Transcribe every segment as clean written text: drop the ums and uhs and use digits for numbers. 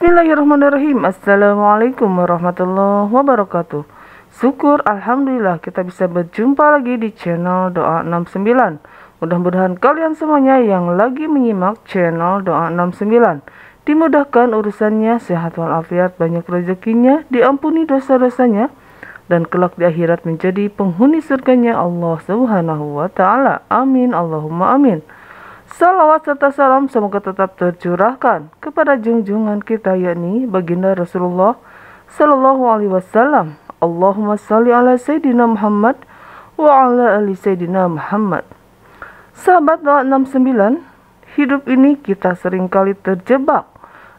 Bismillahirrahmanirrahim. Assalamualaikum warahmatullahi wabarakatuh. Syukur Alhamdulillah kita bisa berjumpa lagi di channel Doa 69. Mudah-mudahan kalian semuanya yang lagi menyimak channel Doa 69 dimudahkan urusannya, sehat walafiat, banyak rezekinya, diampuni dosa-dosanya, dan kelak di akhirat menjadi penghuni surganya Allah Subhanahu wa Ta'ala. Amin Allahumma amin. Salawat serta salam semoga tetap tercurahkan kepada junjungan kita, yakni baginda Rasulullah Sallallahu Alaihi Wasallam. Allahumma salli ala Sayyidina Muhammad wa ala ali Sayyidina Muhammad. Sahabat Doa 69, hidup ini kita seringkali terjebak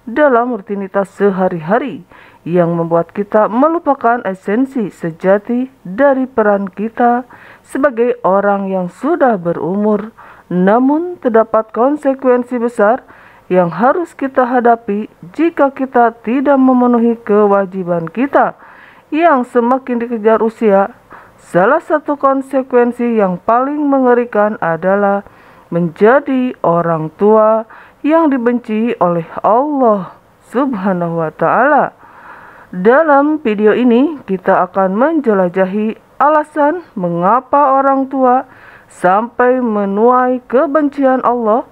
dalam rutinitas sehari-hari yang membuat kita melupakan esensi sejati dari peran kita sebagai orang yang sudah berumur. Namun terdapat konsekuensi besar yang harus kita hadapi jika kita tidak memenuhi kewajiban kita yang semakin dikejar usia. Salah satu konsekuensi yang paling mengerikan adalah menjadi orang tua yang dibenci oleh Allah Subhanahu wa Ta'ala. Dalam video ini kita akan menjelajahi alasan mengapa orang tua sampai menuai kebencian Allah,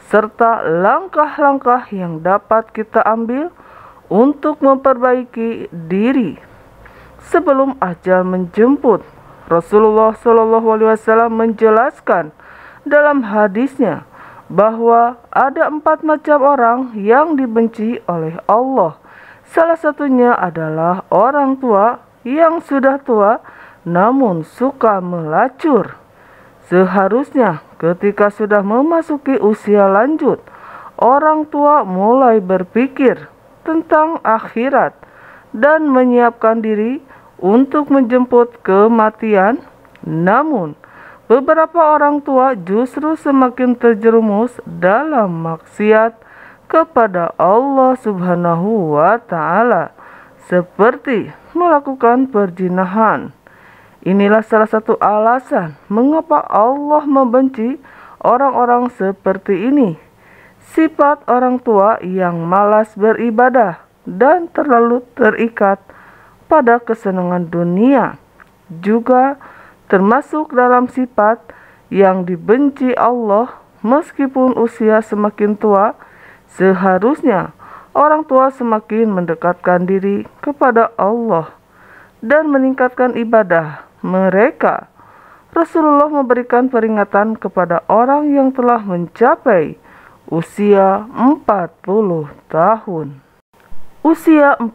serta langkah-langkah yang dapat kita ambil untuk memperbaiki diri sebelum ajal menjemput. Rasulullah SAW menjelaskan dalam hadisnya bahwa ada 4 macam orang yang dibenci oleh Allah. Salah satunya adalah orang tua yang sudah tua namun suka melacur. Seharusnya ketika sudah memasuki usia lanjut, orang tua mulai berpikir tentang akhirat dan menyiapkan diri untuk menjemput kematian. Namun, beberapa orang tua justru semakin terjerumus dalam maksiat kepada Allah Subhanahu wa Ta'ala, seperti melakukan perzinahan. Inilah salah satu alasan mengapa Allah membenci orang-orang seperti ini. Sifat orang tua yang malas beribadah dan terlalu terikat pada kesenangan dunia juga termasuk dalam sifat yang dibenci Allah. Meskipun usia semakin tua, seharusnya orang tua semakin mendekatkan diri kepada Allah dan meningkatkan ibadah mereka. Rasulullah memberikan peringatan kepada orang yang telah mencapai usia 40 tahun. Usia 40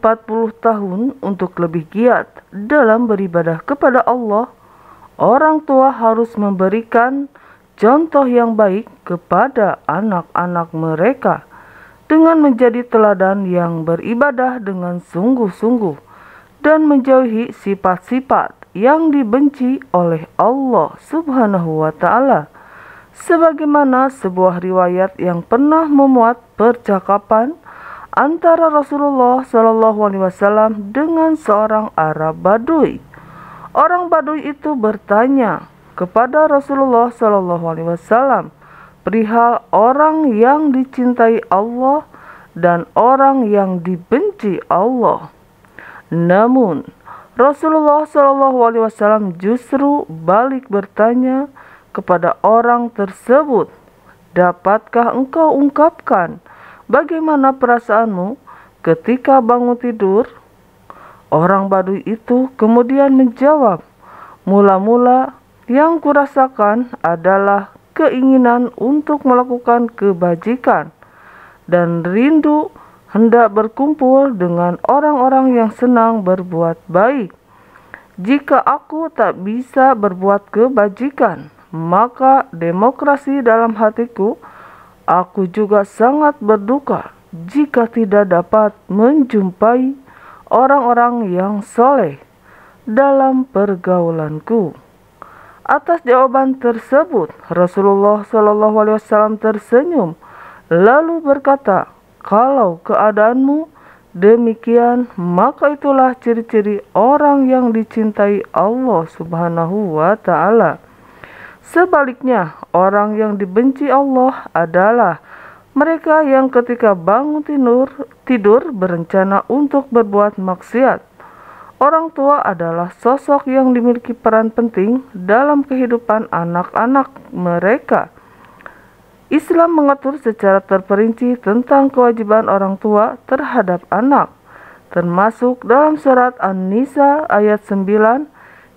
tahun untuk lebih giat dalam beribadah kepada Allah, orang tua harus memberikan contoh yang baik kepada anak-anak mereka dengan menjadi teladan yang beribadah dengan sungguh-sungguh dan menjauhi sifat-sifat yang dibenci oleh Allah Subhanahu wa Ta'ala. Sebagaimana sebuah riwayat yang pernah memuat percakapan antara Rasulullah SAW dengan seorang Arab Baduy. Orang Baduy itu bertanya kepada Rasulullah SAW perihal orang yang dicintai Allah dan orang yang dibenci Allah. Namun Rasulullah SAW justru balik bertanya kepada orang tersebut, "Dapatkah engkau ungkapkan bagaimana perasaanmu ketika bangun tidur?" Orang Baduy itu kemudian menjawab, "Mula-mula yang kurasakan adalah keinginan untuk melakukan kebajikan dan rindu hendak berkumpul dengan orang-orang yang senang berbuat baik. Jika aku tak bisa berbuat kebajikan, maka demokrasi dalam hatiku. Aku juga sangat berduka jika tidak dapat menjumpai orang-orang yang soleh dalam pergaulanku." Atas jawaban tersebut, Rasulullah SAW tersenyum lalu berkata, "Kalau keadaanmu demikian, maka itulah ciri-ciri orang yang dicintai Allah Subhanahu wa Ta'ala. Sebaliknya, orang yang dibenci Allah adalah mereka yang ketika bangun tidur berencana untuk berbuat maksiat. Orang tua adalah sosok yang dimiliki peran penting dalam kehidupan anak-anak mereka. Islam mengatur secara terperinci tentang kewajiban orang tua terhadap anak, termasuk dalam surat An-Nisa ayat 9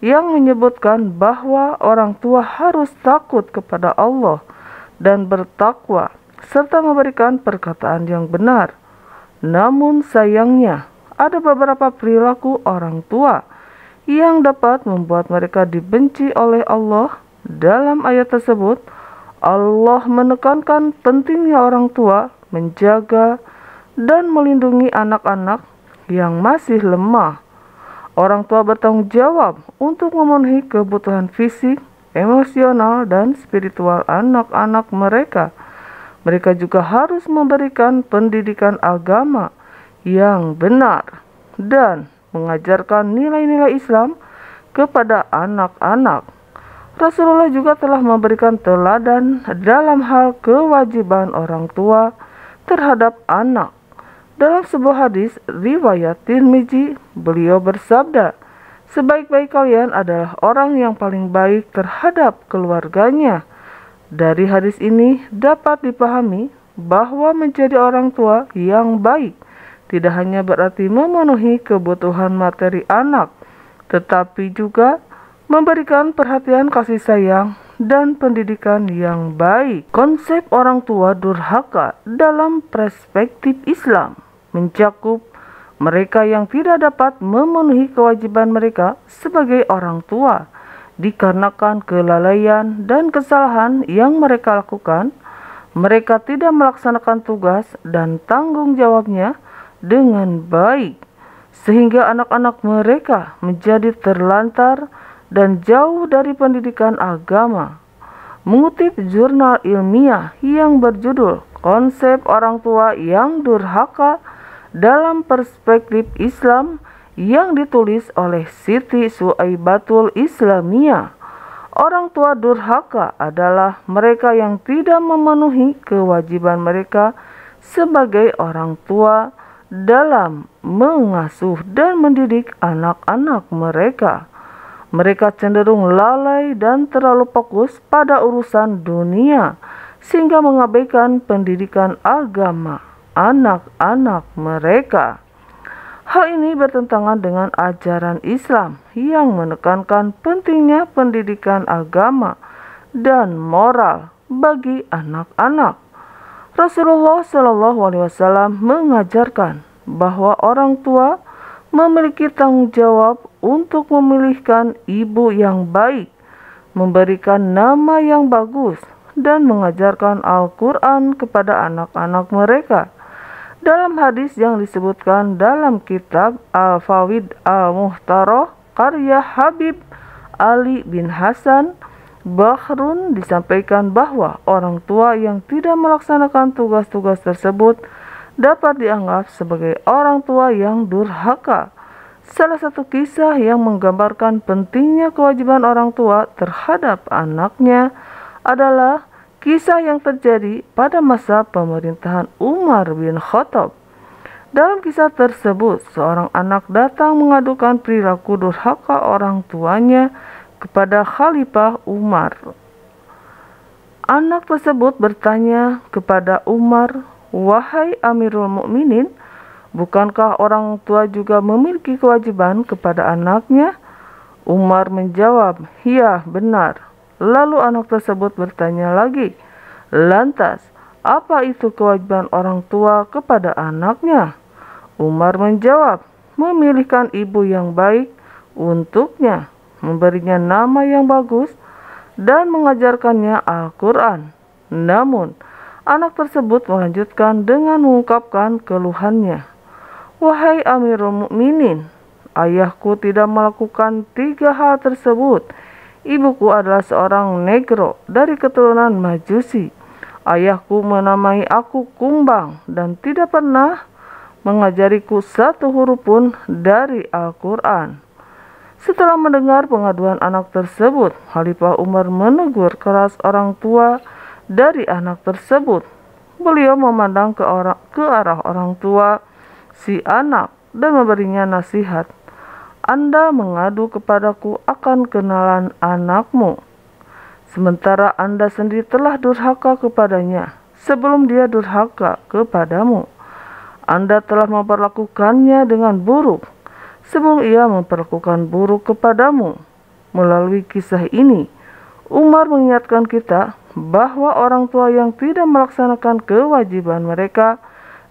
yang menyebutkan bahwa orang tua harus takut kepada Allah dan bertakwa, serta memberikan perkataan yang benar. Namun sayangnya, ada beberapa perilaku orang tua yang dapat membuat mereka dibenci oleh Allah. Dalam ayat tersebut, Allah menekankan pentingnya orang tua menjaga dan melindungi anak-anak yang masih lemah. Orang tua bertanggung jawab untuk memenuhi kebutuhan fisik, emosional, dan spiritual anak-anak mereka. Mereka juga harus memberikan pendidikan agama yang benar dan mengajarkan nilai-nilai Islam kepada anak-anak. Rasulullah juga telah memberikan teladan dalam hal kewajiban orang tua terhadap anak. Dalam sebuah hadis riwayat Tirmizi, beliau bersabda, "Sebaik-baik kalian adalah orang yang paling baik terhadap keluarganya." Dari hadis ini dapat dipahami bahwa menjadi orang tua yang baik tidak hanya berarti memenuhi kebutuhan materi anak, tetapi juga memberikan perhatian kasih sayang dan pendidikan yang baik. Konsep orang tua durhaka dalam perspektif Islam mencakup mereka yang tidak dapat memenuhi kewajiban mereka sebagai orang tua dikarenakan kelalaian dan kesalahan yang mereka lakukan. Mereka tidak melaksanakan tugas dan tanggung jawabnya dengan baik, sehingga anak-anak mereka menjadi terlantar dan jauh dari pendidikan agama. Mengutip jurnal ilmiah yang berjudul "Konsep Orang Tua yang Durhaka dalam Perspektif Islam" yang ditulis oleh Siti Suaibatul Islamiyah, orang tua durhaka adalah mereka yang tidak memenuhi kewajiban mereka sebagai orang tua dalam mengasuh dan mendidik anak-anak mereka. Mereka cenderung lalai dan terlalu fokus pada urusan dunia, sehingga mengabaikan pendidikan agama anak-anak mereka. Hal ini bertentangan dengan ajaran Islam yang menekankan pentingnya pendidikan agama dan moral bagi anak-anak. Rasulullah SAW mengajarkan bahwa orang tua memiliki tanggung jawab untuk memilihkan ibu yang baik, memberikan nama yang bagus, dan mengajarkan Al-Quran kepada anak-anak mereka. Dalam hadis yang disebutkan dalam kitab Al-Fawaid Al-Muhtarah karya Habib Ali bin Hasan Bakhrun disampaikan bahwa orang tua yang tidak melaksanakan tugas-tugas tersebut dapat dianggap sebagai orang tua yang durhaka. Salah satu kisah yang menggambarkan pentingnya kewajiban orang tua terhadap anaknya adalah kisah yang terjadi pada masa pemerintahan Umar bin Khattab. Dalam kisah tersebut, seorang anak datang mengadukan perilaku durhaka orang tuanya kepada Khalifah Umar. Anak tersebut bertanya kepada Umar, "Wahai Amirul Mukminin, bukankah orang tua juga memiliki kewajiban kepada anaknya?" Umar menjawab, "Ya, benar." Lalu anak tersebut bertanya lagi, "Lantas, apa itu kewajiban orang tua kepada anaknya?" Umar menjawab, "Memilihkan ibu yang baik untuknya, memberinya nama yang bagus, dan mengajarkannya Al-Quran." Namun, anak tersebut melanjutkan dengan mengungkapkan keluhannya, "Wahai Amirul Mukminin, ayahku tidak melakukan 3 hal tersebut. Ibuku adalah seorang negro dari keturunan Majusi. Ayahku menamai aku Kumbang dan tidak pernah mengajariku satu huruf pun dari Al-Quran." Setelah mendengar pengaduan anak tersebut, Khalifah Umar menegur keras orang tua dari anak tersebut. Beliau memandang ke arah orang tua si anak dan memberinya nasihat. Anda mengadu kepadaku akan kenalan anakmu, sementara Anda sendiri telah durhaka kepadanya sebelum dia durhaka kepadamu. Anda telah memperlakukannya dengan buruk sebelum ia memperlakukan buruk kepadamu. Melalui kisah ini, Umar mengingatkan kita bahwa orang tua yang tidak melaksanakan kewajiban mereka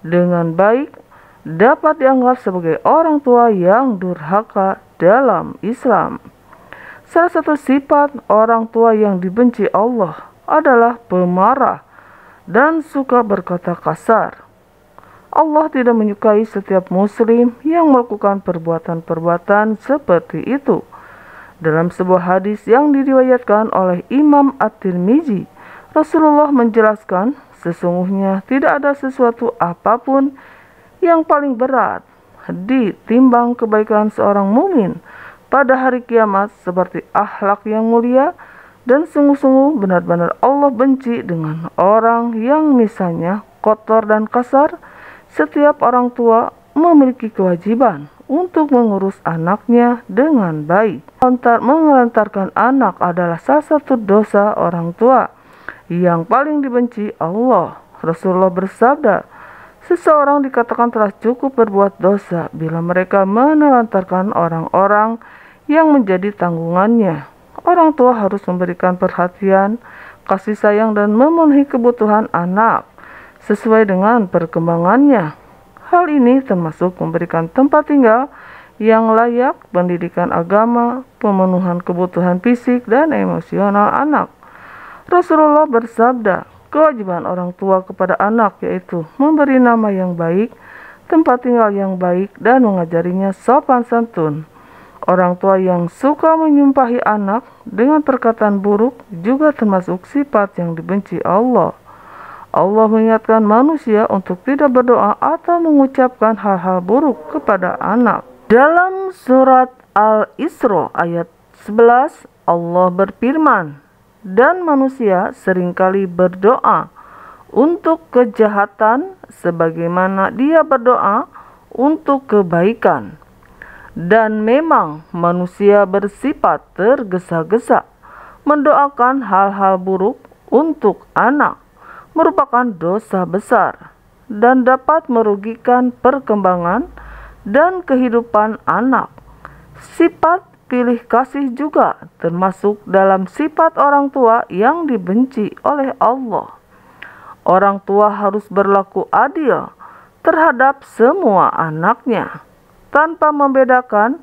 dengan baik dapat dianggap sebagai orang tua yang durhaka dalam Islam. Salah satu sifat orang tua yang dibenci Allah adalah pemarah dan suka berkata kasar. Allah tidak menyukai setiap muslim yang melakukan perbuatan-perbuatan seperti itu. Dalam sebuah hadis yang diriwayatkan oleh Imam At-Tirmizi, Rasulullah menjelaskan, sesungguhnya tidak ada sesuatu apapun yang paling berat ditimbang kebaikan seorang mukmin pada hari kiamat seperti akhlak yang mulia, dan sungguh-sungguh benar-benar Allah benci dengan orang yang misalnya kotor dan kasar. Setiap orang tua memiliki kewajiban untuk mengurus anaknya dengan baik. Menelantarkan anak adalah salah satu dosa orang tua yang paling dibenci Allah. Rasulullah bersabda, seseorang dikatakan telah cukup berbuat dosa bila mereka menelantarkan orang-orang yang menjadi tanggungannya. Orang tua harus memberikan perhatian, kasih sayang, dan memenuhi kebutuhan anak sesuai dengan perkembangannya. Hal ini termasuk memberikan tempat tinggal yang layak, pendidikan agama, pemenuhan kebutuhan fisik dan emosional anak. Rasulullah bersabda, kewajiban orang tua kepada anak yaitu memberi nama yang baik, tempat tinggal yang baik, dan mengajarinya sopan santun. Orang tua yang suka menyumpahi anak dengan perkataan buruk juga termasuk sifat yang dibenci Allah. Allah mengingatkan manusia untuk tidak berdoa atau mengucapkan hal-hal buruk kepada anak. Dalam surat Al-Isra ayat 11, Allah berfirman, dan manusia seringkali berdoa untuk kejahatan sebagaimana dia berdoa untuk kebaikan. Dan memang manusia bersifat tergesa-gesa mendoakan hal-hal buruk untuk anak, merupakan dosa besar dan dapat merugikan perkembangan dan kehidupan anak. Sifat pilih kasih juga termasuk dalam sifat orang tua yang dibenci oleh Allah. Orang tua harus berlaku adil terhadap semua anaknya, tanpa membedakan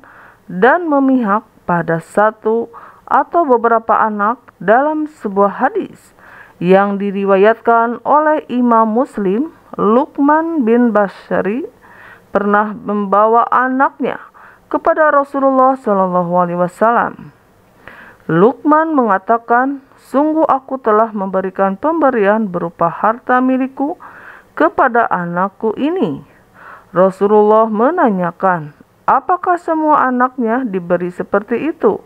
dan memihak pada satu atau beberapa anak. Dalam sebuah hadis yang diriwayatkan oleh Imam Muslim, Luqman bin Bashari pernah membawa anaknya kepada Rasulullah SAW. Luqman mengatakan, sungguh aku telah memberikan pemberian berupa harta milikku kepada anakku ini. Rasulullah menanyakan, apakah semua anaknya diberi seperti itu?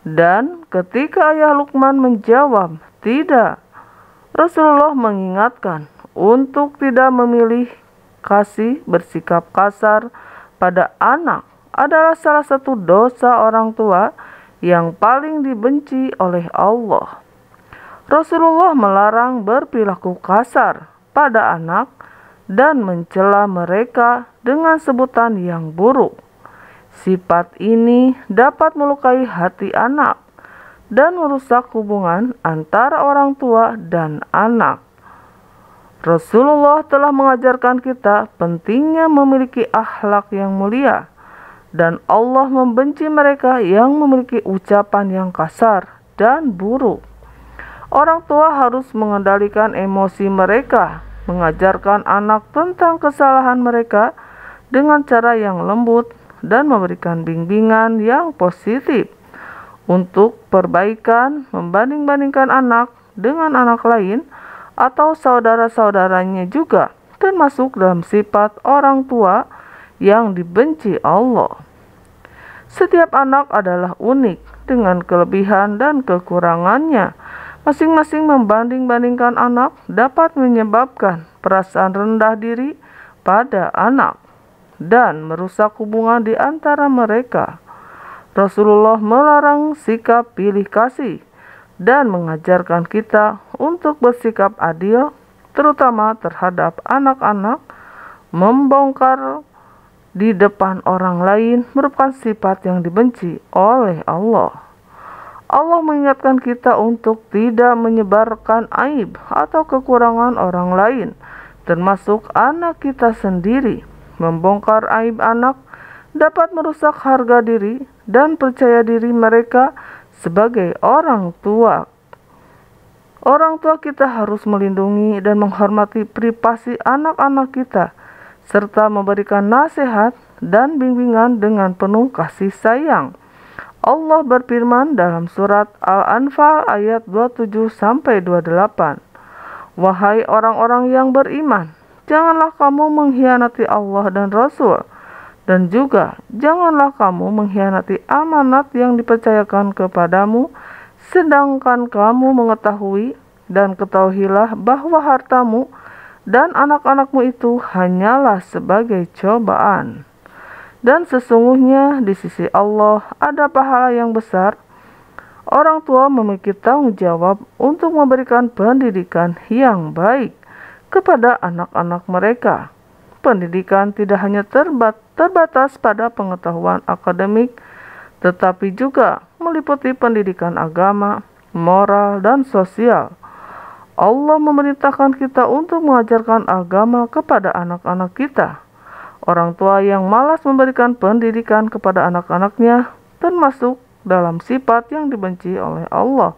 Dan ketika ayah Luqman menjawab, tidak, Rasulullah mengingatkan untuk tidak memilih kasih bersikap kasar pada anak adalah salah satu dosa orang tua yang paling dibenci oleh Allah. Rasulullah melarang berperilaku kasar pada anak dan mencela mereka dengan sebutan yang buruk. Sifat ini dapat melukai hati anak dan merusak hubungan antara orang tua dan anak. Rasulullah telah mengajarkan kita pentingnya memiliki akhlak yang mulia, dan Allah membenci mereka yang memiliki ucapan yang kasar dan buruk. Orang tua harus mengendalikan emosi mereka, mengajarkan anak tentang kesalahan mereka dengan cara yang lembut, dan memberikan bimbingan yang positif untuk perbaikan. Membanding-bandingkan anak dengan anak lain atau saudara-saudaranya juga termasuk dalam sifat orang tua yang dibenci Allah. Setiap anak adalah unik dengan kelebihan dan kekurangannya. Masing-masing membanding-bandingkan anak dapat menyebabkan perasaan rendah diri pada anak. dan merusak hubungan di antara mereka. Rasulullah melarang sikap pilih kasih dan mengajarkan kita untuk bersikap adil, terutama terhadap anak-anak. Membongkar di depan orang lain merupakan sifat yang dibenci oleh Allah. Allah mengingatkan kita untuk tidak menyebarkan aib atau kekurangan orang lain, termasuk anak kita sendiri. Membongkar aib anak dapat merusak harga diri dan percaya diri mereka sebagai orang tua. Orang tua kita harus melindungi dan menghormati privasi anak-anak kita, serta memberikan nasihat dan bimbingan dengan penuh kasih sayang. Allah berfirman dalam surat Al-Anfal ayat 27-28, "Wahai orang-orang yang beriman, janganlah kamu mengkhianati Allah dan Rasul, dan juga janganlah kamu mengkhianati amanat yang dipercayakan kepadamu, sedangkan kamu mengetahui, dan ketahuilah bahwa hartamu dan anak-anakmu itu hanyalah sebagai cobaan. Dan sesungguhnya di sisi Allah ada pahala yang besar." Orang tua memiliki tanggung jawab untuk memberikan pendidikan yang baik kepada anak-anak mereka. Pendidikan tidak hanya terbatas pada pengetahuan akademik, tetapi juga meliputi pendidikan agama, moral, dan sosial. Allah memerintahkan kita untuk mengajarkan agama kepada anak-anak kita. Orang tua yang malas memberikan pendidikan kepada anak-anaknya termasuk dalam sifat yang dibenci oleh Allah.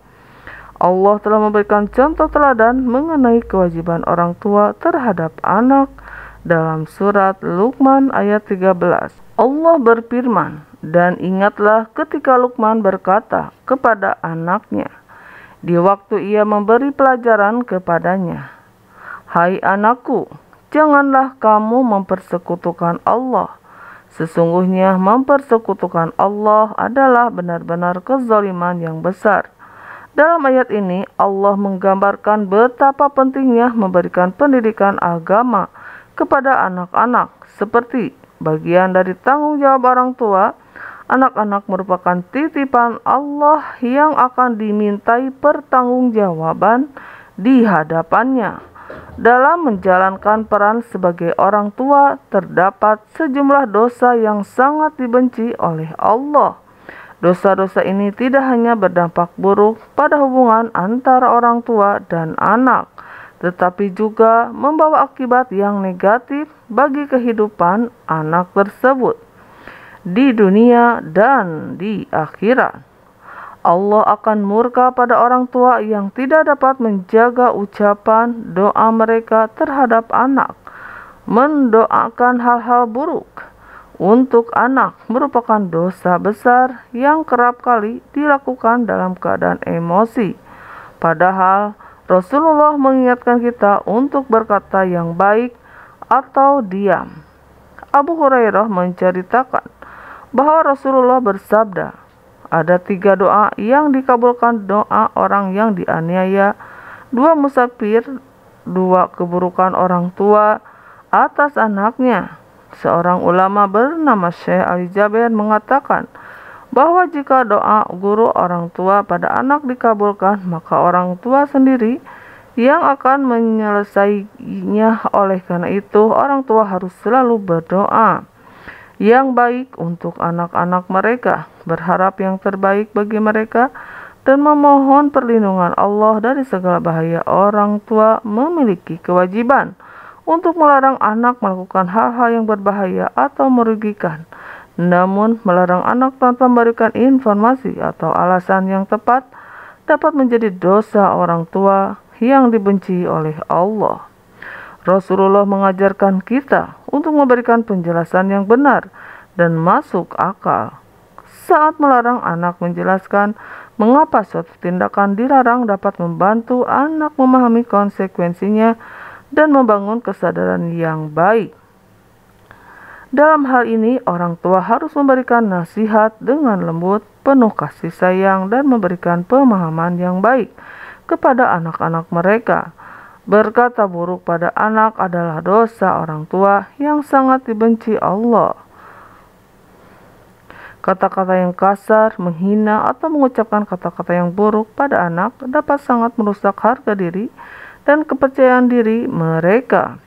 Allah telah memberikan contoh teladan mengenai kewajiban orang tua terhadap anak dalam surat Luqman ayat 13. Allah berfirman, "Dan ingatlah ketika Luqman berkata kepada anaknya, di waktu ia memberi pelajaran kepadanya, 'Hai anakku, janganlah kamu mempersekutukan Allah. Sesungguhnya mempersekutukan Allah adalah benar-benar kezaliman yang besar.'" Dalam ayat ini, Allah menggambarkan betapa pentingnya memberikan pendidikan agama kepada anak-anak. Seperti bagian dari tanggung jawab orang tua, anak-anak merupakan titipan Allah yang akan dimintai pertanggungjawaban di hadapannya. Dalam menjalankan peran sebagai orang tua, terdapat sejumlah dosa yang sangat dibenci oleh Allah. Dosa-dosa ini tidak hanya berdampak buruk pada hubungan antara orang tua dan anak, tetapi juga membawa akibat yang negatif bagi kehidupan anak tersebut di dunia dan di akhirat. Allah akan murka pada orang tua yang tidak dapat menjaga ucapan doa mereka terhadap anak. Mendoakan hal-hal buruk untuk anak merupakan dosa besar yang kerap kali dilakukan dalam keadaan emosi. Padahal Rasulullah mengingatkan kita untuk berkata yang baik atau diam. Abu Hurairah menceritakan bahwa Rasulullah bersabda, ada 3 doa yang dikabulkan: doa orang yang dianiaya, 2 musafir, 2 keburukan orang tua atas anaknya. Seorang ulama bernama Syekh Ali Jaber mengatakan bahwa jika doa guru orang tua pada anak dikabulkan, maka orang tua sendiri yang akan menyelesainya. Oleh karena itu, orang tua harus selalu berdoa yang baik untuk anak-anak mereka, berharap yang terbaik bagi mereka, dan memohon perlindungan Allah dari segala bahaya. Orang tua memiliki kewajiban untuk melarang anak melakukan hal-hal yang berbahaya atau merugikan. Namun, melarang anak tanpa memberikan informasi atau alasan yang tepat dapat menjadi dosa orang tua yang dibenci oleh Allah. Rasulullah mengajarkan kita untuk memberikan penjelasan yang benar dan masuk akal saat melarang anak. Menjelaskan mengapa suatu tindakan dilarang dapat membantu anak memahami konsekuensinya dan membangun kesadaran yang baik. Dalam hal ini, orang tua harus memberikan nasihat dengan lembut, penuh kasih sayang, dan memberikan pemahaman yang baik kepada anak-anak mereka. Berkata buruk pada anak adalah dosa orang tua yang sangat dibenci Allah. Kata-kata yang kasar, menghina, atau mengucapkan kata-kata yang buruk pada anak dapat sangat merusak harga diri dan kepercayaan diri mereka.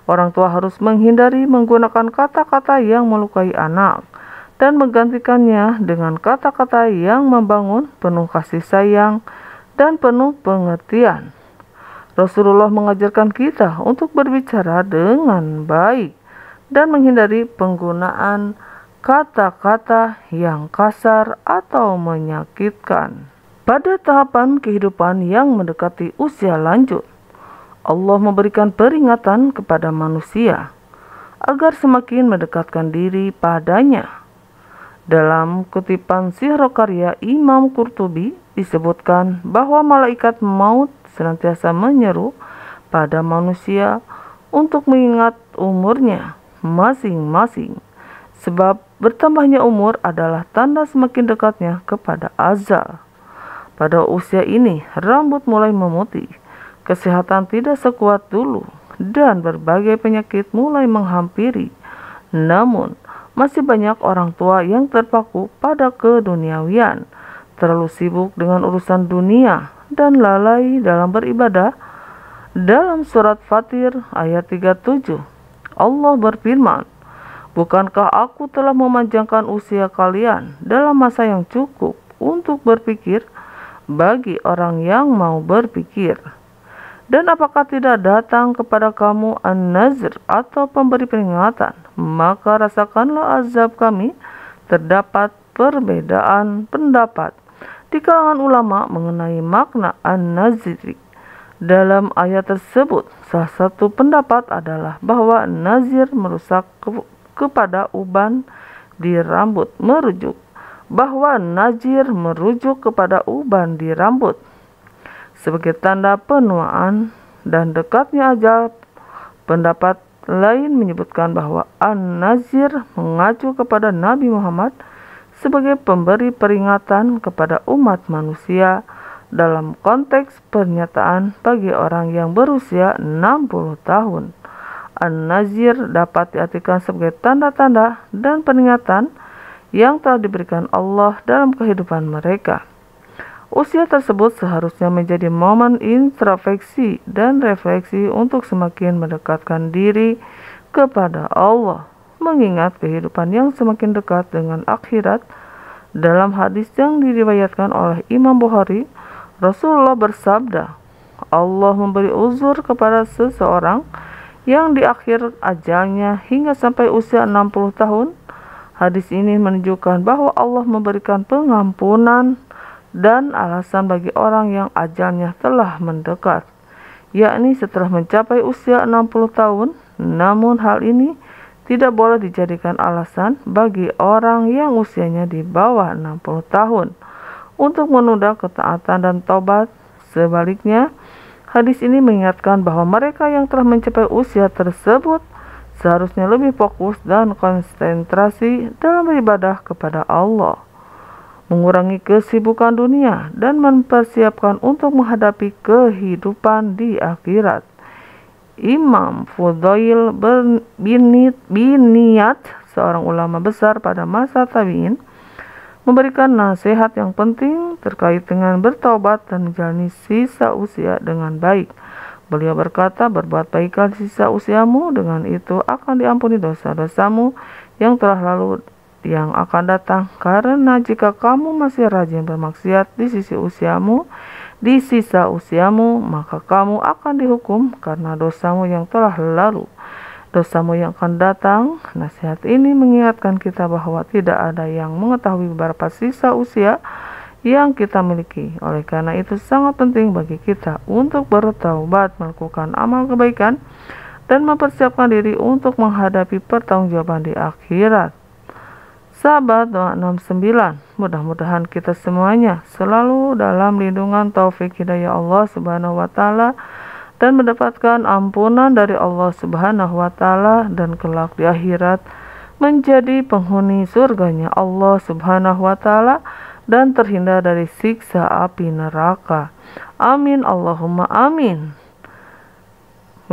Orang tua harus menghindari menggunakan kata-kata yang melukai anak dan menggantikannya dengan kata-kata yang membangun, penuh kasih sayang, dan penuh pengertian. Rasulullah mengajarkan kita untuk berbicara dengan baik dan menghindari penggunaan kata-kata yang kasar atau menyakitkan. Pada tahapan kehidupan yang mendekati usia lanjut, Allah memberikan peringatan kepada manusia agar semakin mendekatkan diri padanya. Dalam kutipan Sihro karya Imam Qurtubi disebutkan bahwa malaikat maut senantiasa menyeru pada manusia untuk mengingat umurnya masing-masing, sebab bertambahnya umur adalah tanda semakin dekatnya kepada azal. Pada usia ini, rambut mulai memutih, kesehatan tidak sekuat dulu, dan berbagai penyakit mulai menghampiri. Namun, masih banyak orang tua yang terpaku pada keduniawian, terlalu sibuk dengan urusan dunia, dan lalai dalam beribadah. Dalam surat Fatir ayat 37, Allah berfirman, "Bukankah aku telah memanjangkan usia kalian dalam masa yang cukup untuk berpikir bagi orang yang mau berpikir? Dan apakah tidak datang kepada kamu an-nazir atau pemberi peringatan? Maka rasakanlah azab kami." Terdapat perbedaan pendapat di kalangan ulama mengenai makna an-naziri. Dalam ayat tersebut, salah satu pendapat adalah bahwa nazir merusak kepada uban di rambut, merujuk kepada uban di rambut sebagai tanda penuaan dan dekatnya ajal. Pendapat lain menyebutkan bahwa an-nazir mengacu kepada Nabi Muhammad sebagai pemberi peringatan kepada umat manusia dalam konteks pernyataan bagi orang yang berusia 60 tahun. An-nazir dapat diartikan sebagai tanda-tanda dan peringatan yang telah diberikan Allah dalam kehidupan mereka. Usia tersebut seharusnya menjadi momen introspeksi dan refleksi untuk semakin mendekatkan diri kepada Allah, mengingat kehidupan yang semakin dekat dengan akhirat. Dalam hadis yang diriwayatkan oleh Imam Bukhari, Rasulullah bersabda, Allah memberi uzur kepada seseorang yang di akhir ajalnya hingga sampai usia 60 tahun. Hadis ini menunjukkan bahwa Allah memberikan pengampunan dan alasan bagi orang yang ajalnya telah mendekat, yakni setelah mencapai usia 60 tahun. Namun hal ini tidak boleh dijadikan alasan bagi orang yang usianya di bawah 60 tahun untuk menunda ketaatan dan taubat. Sebaliknya, hadis ini mengingatkan bahwa mereka yang telah mencapai usia tersebut seharusnya lebih fokus dan konsentrasi dalam beribadah kepada Allah, mengurangi kesibukan dunia, dan mempersiapkan untuk menghadapi kehidupan di akhirat. Imam Fudail bin Iyad, seorang ulama besar pada masa tabi'in, memberikan nasihat yang penting terkait dengan bertaubat dan menjalani sisa usia dengan baik. Beliau berkata, berbuat baiklah di sisa usiamu, dengan itu akan diampuni dosa-dosamu yang telah lalu yang akan datang. Karena jika kamu masih rajin bermaksiat di sisa usiamu, maka kamu akan dihukum karena dosamu yang telah lalu, dosamu yang akan datang. Nasihat ini mengingatkan kita bahwa tidak ada yang mengetahui berapa sisa usia yang kita miliki. Oleh karena itu sangat penting bagi kita untuk bertaubat, melakukan amal kebaikan, dan mempersiapkan diri untuk menghadapi pertanggungjawaban di akhirat. Sahabat doa 69, mudah-mudahan kita semuanya selalu dalam lindungan taufik hidayah Allah Subhanahu wa taala dan mendapatkan ampunan dari Allah Subhanahu wa taala, dan kelak di akhirat menjadi penghuni surganya Allah Subhanahu wa taala dan terhindar dari siksa api neraka. Amin Allahumma amin.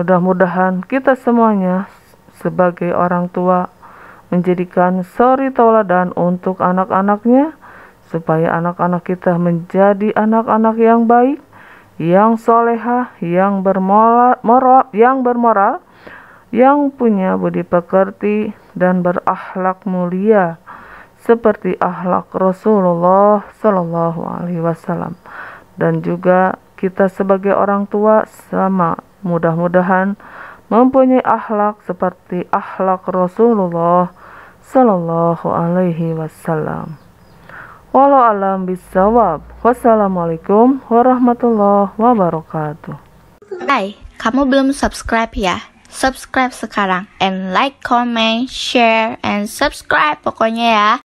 Mudah-mudahan kita semuanya sebagai orang tua menjadikan suri tauladan untuk anak-anaknya, supaya anak-anak kita menjadi anak-anak yang baik, yang solehah, yang bermoral, yang punya budi pekerti dan berakhlak mulia seperti akhlak Rasulullah Shallallahu Alaihi Wasallam. Dan juga kita sebagai orang tua sama, mudah-mudahan mempunyai akhlak seperti akhlak Rasulullah Shallallahu Alaihi Wasallam. Wallahu a'lam bishawab. Wassalamualaikum warahmatullahi wabarakatuh. Hai, kamu belum subscribe ya? Subscribe sekarang and like, comment, share, and subscribe pokoknya ya.